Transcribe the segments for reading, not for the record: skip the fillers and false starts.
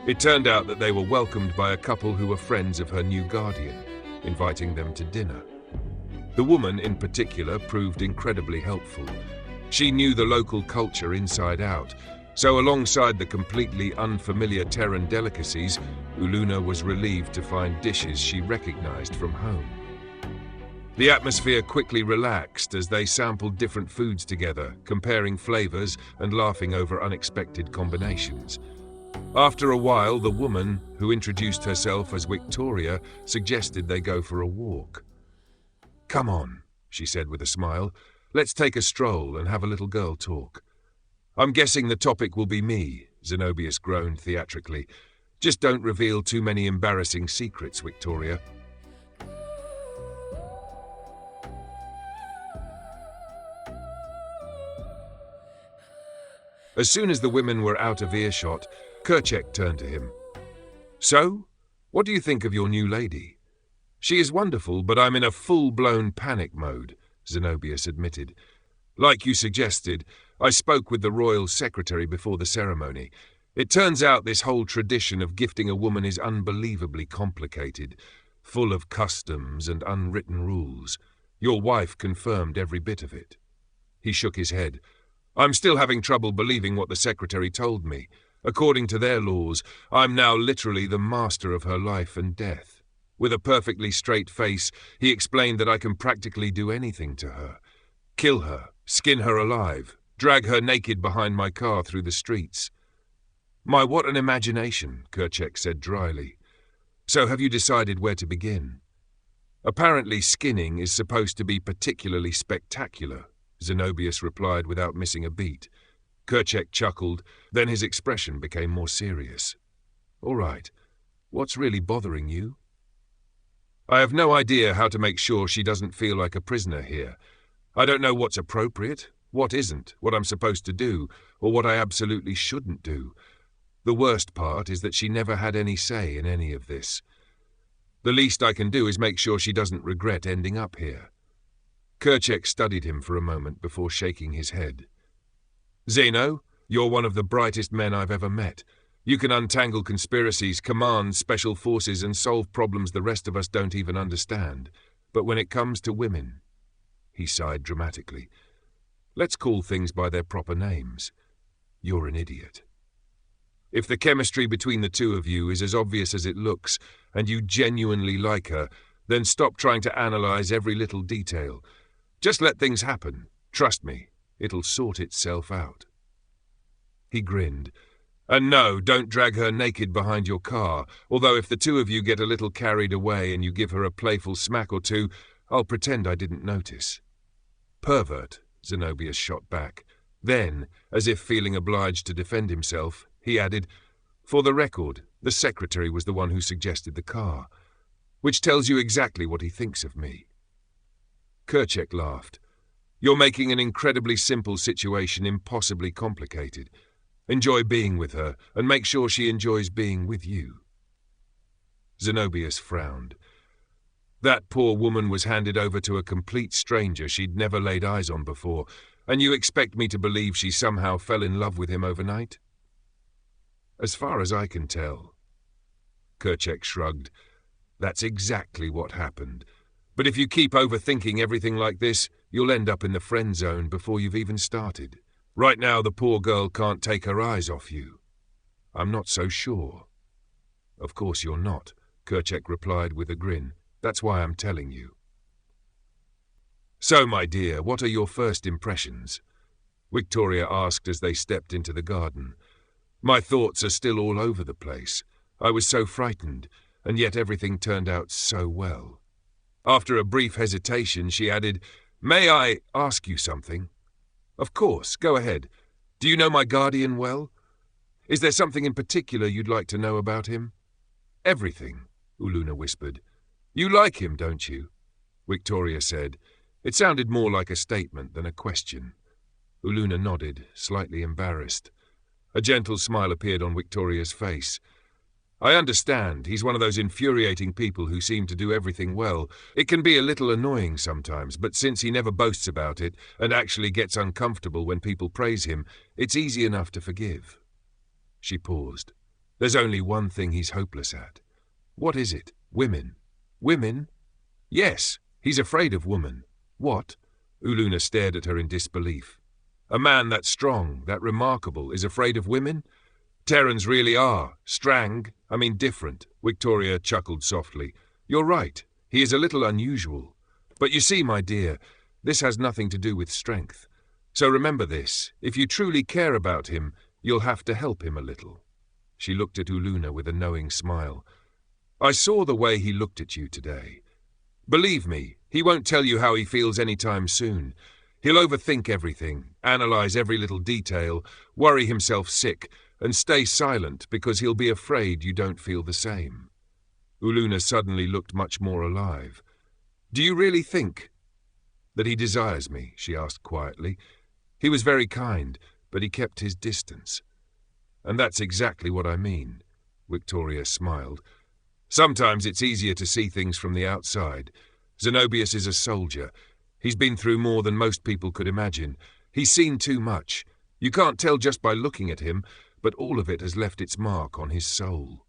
It turned out that they were welcomed by a couple who were friends of her new guardian, inviting them to dinner. The woman, in particular, proved incredibly helpful. She knew the local culture inside out, so alongside the completely unfamiliar Terran delicacies, Uluna was relieved to find dishes she recognized from home. The atmosphere quickly relaxed as they sampled different foods together, comparing flavors and laughing over unexpected combinations. After a while, the woman, who introduced herself as Victoria, suggested they go for a walk. "Come on," she said with a smile. "Let's take a stroll and have a little girl talk." "I'm guessing the topic will be me," Zenobius groaned theatrically. "Just don't reveal too many embarrassing secrets, Victoria." As soon as the women were out of earshot, Kerchek turned to him. "So, what do you think of your new lady?" "She is wonderful, but I'm in a full-blown panic mode," Zenobius admitted. "Like you suggested, I spoke with the royal secretary before the ceremony. It turns out this whole tradition of gifting a woman is unbelievably complicated, full of customs and unwritten rules. Your wife confirmed every bit of it." He shook his head. "I'm still having trouble believing what the secretary told me. According to their laws, I'm now literally the master of her life and death." With a perfectly straight face, he explained that I can practically do anything to her. Kill her, skin her alive, drag her naked behind my car through the streets. "My, what an imagination," Kerchek said dryly. "So have you decided where to begin?" "Apparently skinning is supposed to be particularly spectacular," Zenobius replied without missing a beat. Kerchek chuckled, then his expression became more serious. "All right, what's really bothering you?" "I have no idea how to make sure she doesn't feel like a prisoner here. I don't know what's appropriate, what isn't, what I'm supposed to do, or what I absolutely shouldn't do. The worst part is that she never had any say in any of this. The least I can do is make sure she doesn't regret ending up here." Kerchek studied him for a moment before shaking his head. "Zeno, you're one of the brightest men I've ever met. You can untangle conspiracies, command special forces, and solve problems the rest of us don't even understand. But when it comes to women," he sighed dramatically, "let's call things by their proper names. You're an idiot. If the chemistry between the two of you is as obvious as it looks, and you genuinely like her, then stop trying to analyze every little detail. Just let things happen. Trust me, it'll sort itself out." He grinned. "And no, don't drag her naked behind your car, although if the two of you get a little carried away and you give her a playful smack or two, I'll pretend I didn't notice." "Pervert," Zenobius shot back. Then, as if feeling obliged to defend himself, he added, "For the record, the secretary was the one who suggested the car, which tells you exactly what he thinks of me." Kerchek laughed. "You're making an incredibly simple situation impossibly complicated. Enjoy being with her, and make sure she enjoys being with you." Zenobius frowned. "That poor woman was handed over to a complete stranger she'd never laid eyes on before, and you expect me to believe she somehow fell in love with him overnight?" "As far as I can tell." Kerchek shrugged. "That's exactly what happened. But if you keep overthinking everything like this, you'll end up in the friend zone before you've even started. Right now, the poor girl can't take her eyes off you." "I'm not so sure." "Of course you're not," Kerchek replied with a grin. "That's why I'm telling you." "So, my dear, what are your first impressions?" Victoria asked as they stepped into the garden. "My thoughts are still all over the place. I was so frightened, and yet everything turned out so well." After a brief hesitation, she added, "May I ask you something?" "Of course, go ahead. Do you know my guardian well? Is there something in particular you'd like to know about him?" "Everything," Uluna whispered. "You like him, don't you?" Victoria said. It sounded more like a statement than a question. Uluna nodded, slightly embarrassed. A gentle smile appeared on Victoria's face. "I understand. He's one of those infuriating people who seem to do everything well. It can be a little annoying sometimes, but since he never boasts about it and actually gets uncomfortable when people praise him, it's easy enough to forgive." She paused. There's only one thing he's hopeless at. What is it? Women. Women? Yes, he's afraid of women. What? Uluna stared at her in disbelief. A man that strong, that remarkable, is afraid of women? Terrans really are. Different. Victoria chuckled softly. You're right. He is a little unusual. But you see, my dear, this has nothing to do with strength. So remember this. If you truly care about him, you'll have to help him a little. She looked at Uluna with a knowing smile. I saw the way he looked at you today. Believe me, he won't tell you how he feels any time soon. He'll overthink everything, analyze every little detail, worry himself sick, and stay silent because he'll be afraid you don't feel the same. Uluna suddenly looked much more alive. Do you really think that he desires me? She asked quietly. He was very kind, but he kept his distance. And that's exactly what I mean. Victoria smiled. Sometimes it's easier to see things from the outside. Zenobius is a soldier. He's been through more than most people could imagine. He's seen too much. You can't tell just by looking at him, but all of it has left its mark on his soul.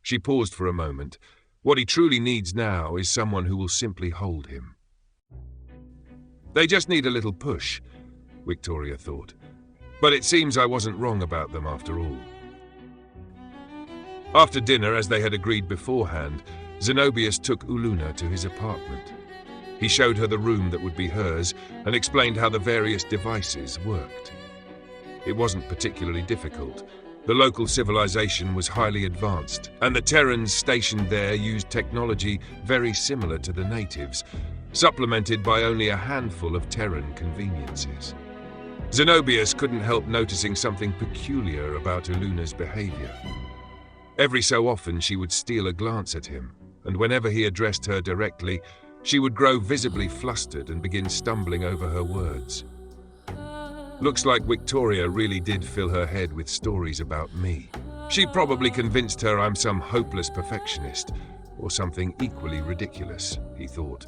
She paused for a moment. What he truly needs now is someone who will simply hold him. They just need a little push, Victoria thought. But it seems I wasn't wrong about them after all. After dinner, as they had agreed beforehand, Zenobius took Uluna to his apartment. He showed her the room that would be hers and explained how the various devices worked. It wasn't particularly difficult. The local civilization was highly advanced, and the Terrans stationed there used technology very similar to the natives, supplemented by only a handful of Terran conveniences. Zenobius couldn't help noticing something peculiar about Uluna's behavior. Every so often she would steal a glance at him, and whenever he addressed her directly, she would grow visibly flustered and begin stumbling over her words. Looks like Victoria really did fill her head with stories about me. She probably convinced her I'm some hopeless perfectionist, or something equally ridiculous, he thought.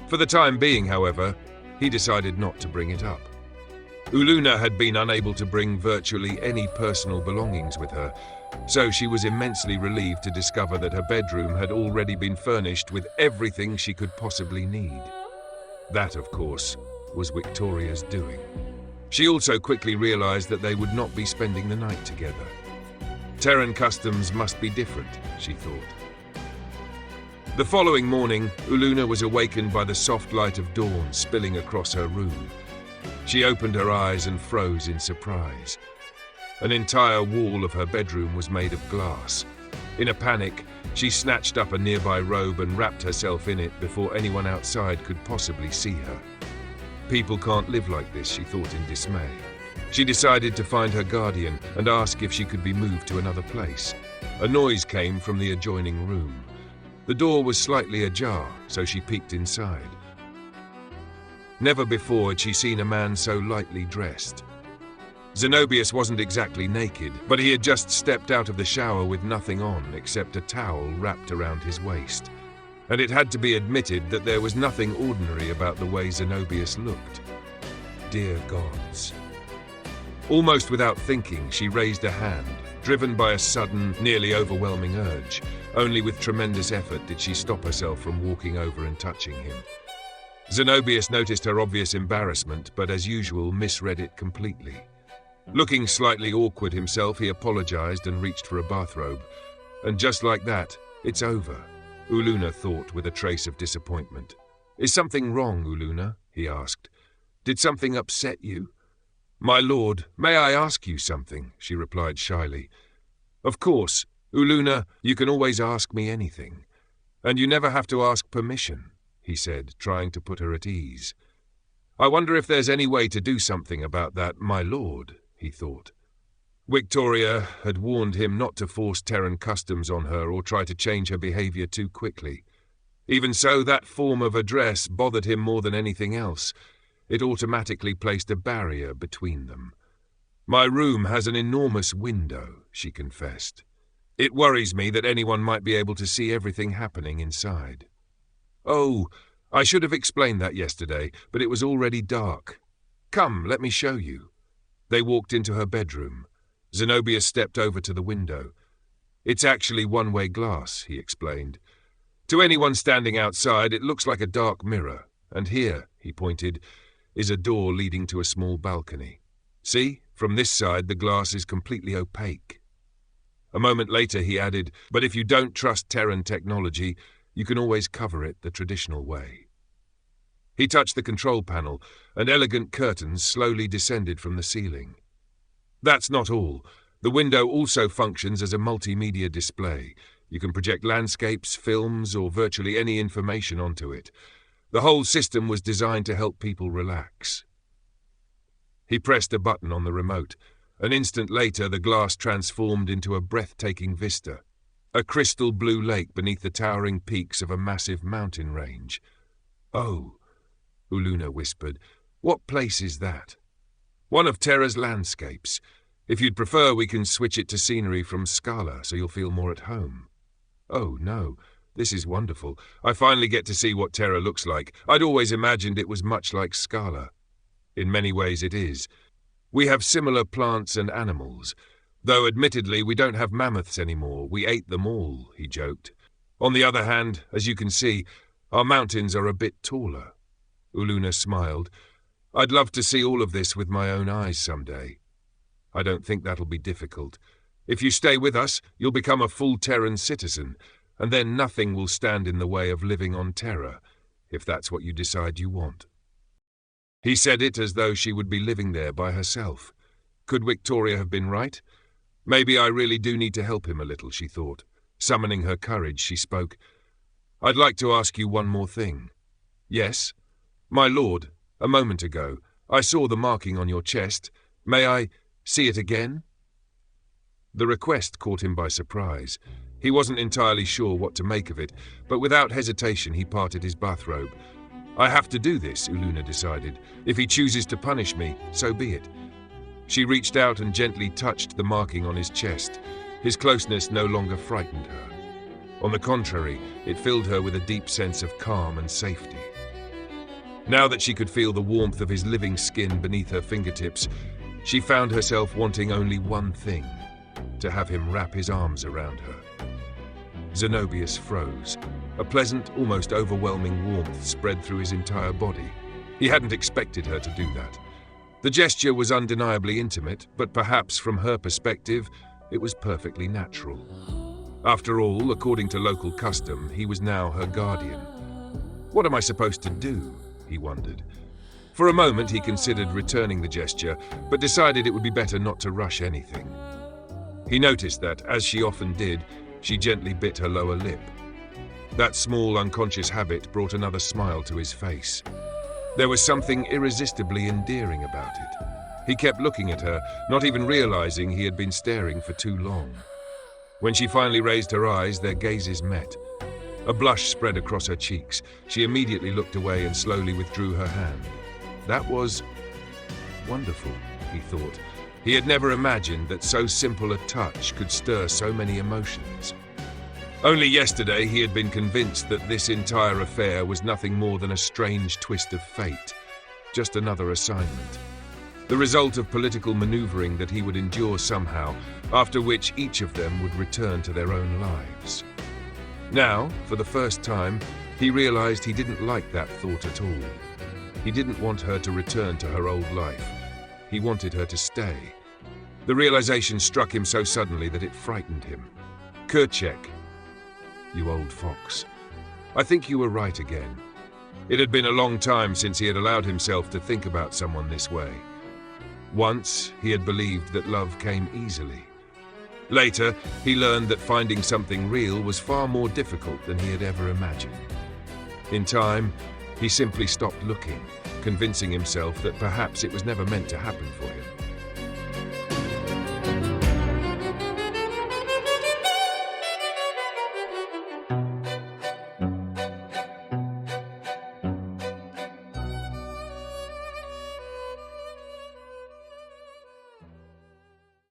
For the time being, however, he decided not to bring it up. Uluna had been unable to bring virtually any personal belongings with her, so she was immensely relieved to discover that her bedroom had already been furnished with everything she could possibly need. That, of course, was Victoria's doing. She also quickly realized that they would not be spending the night together. Terran customs must be different, she thought. The following morning, Uluna was awakened by the soft light of dawn spilling across her room. She opened her eyes and froze in surprise. An entire wall of her bedroom was made of glass. In a panic, she snatched up a nearby robe and wrapped herself in it before anyone outside could possibly see her. People can't live like this, she thought in dismay. She decided to find her guardian and ask if she could be moved to another place. A noise came from the adjoining room. The door was slightly ajar, so she peeked inside. Never before had she seen a man so lightly dressed. Zenobius wasn't exactly naked, but he had just stepped out of the shower with nothing on except a towel wrapped around his waist. And it had to be admitted that there was nothing ordinary about the way Zenobius looked. Dear gods. Almost without thinking, she raised a hand, driven by a sudden, nearly overwhelming urge. Only with tremendous effort did she stop herself from walking over and touching him. Zenobius noticed her obvious embarrassment, but as usual misread it completely. Looking slightly awkward himself, he apologized and reached for a bathrobe. And just like that, it's over, Uluna thought with a trace of disappointment. Is something wrong, Uluna? He asked. Did something upset you? My lord, may I ask you something? She replied shyly. Of course, Uluna, you can always ask me anything. And you never have to ask permission, he said, trying to put her at ease. I wonder if there's any way to do something about that, my lord, he thought. Victoria had warned him not to force Terran customs on her or try to change her behavior too quickly. Even so, that form of address bothered him more than anything else. It automatically placed a barrier between them. My room has an enormous window, she confessed. It worries me that anyone might be able to see everything happening inside. Oh, I should have explained that yesterday, but it was already dark. Come, let me show you. They walked into her bedroom. Zenobius stepped over to the window. It's actually one-way glass, he explained. To anyone standing outside, it looks like a dark mirror, and here, he pointed, is a door leading to a small balcony. See, from this side the glass is completely opaque. A moment later he added, but if you don't trust Terran technology, you can always cover it the traditional way. He touched the control panel, and elegant curtains slowly descended from the ceiling. That's not all. The window also functions as a multimedia display. You can project landscapes, films, or virtually any information onto it. The whole system was designed to help people relax. He pressed a button on the remote. An instant later, the glass transformed into a breathtaking vista. A crystal blue lake beneath the towering peaks of a massive mountain range. "Oh," Uluna whispered, "what place is that?" "One of Terra's landscapes. If you'd prefer, we can switch it to scenery from Scala so you'll feel more at home." "Oh, no. This is wonderful. I finally get to see what Terra looks like. I'd always imagined it was much like Scala. In many ways it is. We have similar plants and animals. Though admittedly we don't have mammoths anymore. We ate them all," he joked. "On the other hand, as you can see, our mountains are a bit taller." Uluna smiled. "I'd love to see all of this with my own eyes someday. I don't think that'll be difficult. If you stay with us, you'll become a full Terran citizen, and then nothing will stand in the way of living on Terra, if that's what you decide you want." He said it as though she would be living there by herself. Could Victoria have been right? Maybe I really do need to help him a little, she thought. Summoning her courage, she spoke. "I'd like to ask you one more thing." "Yes?" "My lord, a moment ago, I saw the marking on your chest. May I see it again?" The request caught him by surprise. He wasn't entirely sure what to make of it, but without hesitation he parted his bathrobe. "I have to do this," Uluna decided. "If he chooses to punish me, so be it." She reached out and gently touched the marking on his chest. His closeness no longer frightened her. On the contrary, it filled her with a deep sense of calm and safety. Now that she could feel the warmth of his living skin beneath her fingertips, she found herself wanting only one thing: to have him wrap his arms around her. Zenobius froze. A pleasant, almost overwhelming warmth spread through his entire body. He hadn't expected her to do that. The gesture was undeniably intimate, but perhaps from her perspective, it was perfectly natural. After all, according to local custom, he was now her guardian. What am I supposed to do? He wondered. For a moment he considered returning the gesture, but decided it would be better not to rush anything. He noticed that, as she often did, she gently bit her lower lip. That small unconscious habit brought another smile to his face. There was something irresistibly endearing about it. He kept looking at her, not even realizing he had been staring for too long. When she finally raised her eyes, their gazes met. A blush spread across her cheeks. She immediately looked away and slowly withdrew her hand. That was wonderful, he thought. He had never imagined that so simple a touch could stir so many emotions. Only yesterday he had been convinced that this entire affair was nothing more than a strange twist of fate, just another assignment. The result of political maneuvering that he would endure somehow, after which each of them would return to their own lives. Now, for the first time, he realized he didn't like that thought at all. He didn't want her to return to her old life. He wanted her to stay. The realization struck him so suddenly that it frightened him. "Kerchek, you old fox. I think you were right again." It had been a long time since he had allowed himself to think about someone this way. Once, he had believed that love came easily. Later, he learned that finding something real was far more difficult than he had ever imagined. In time, he simply stopped looking, convincing himself that perhaps it was never meant to happen for him.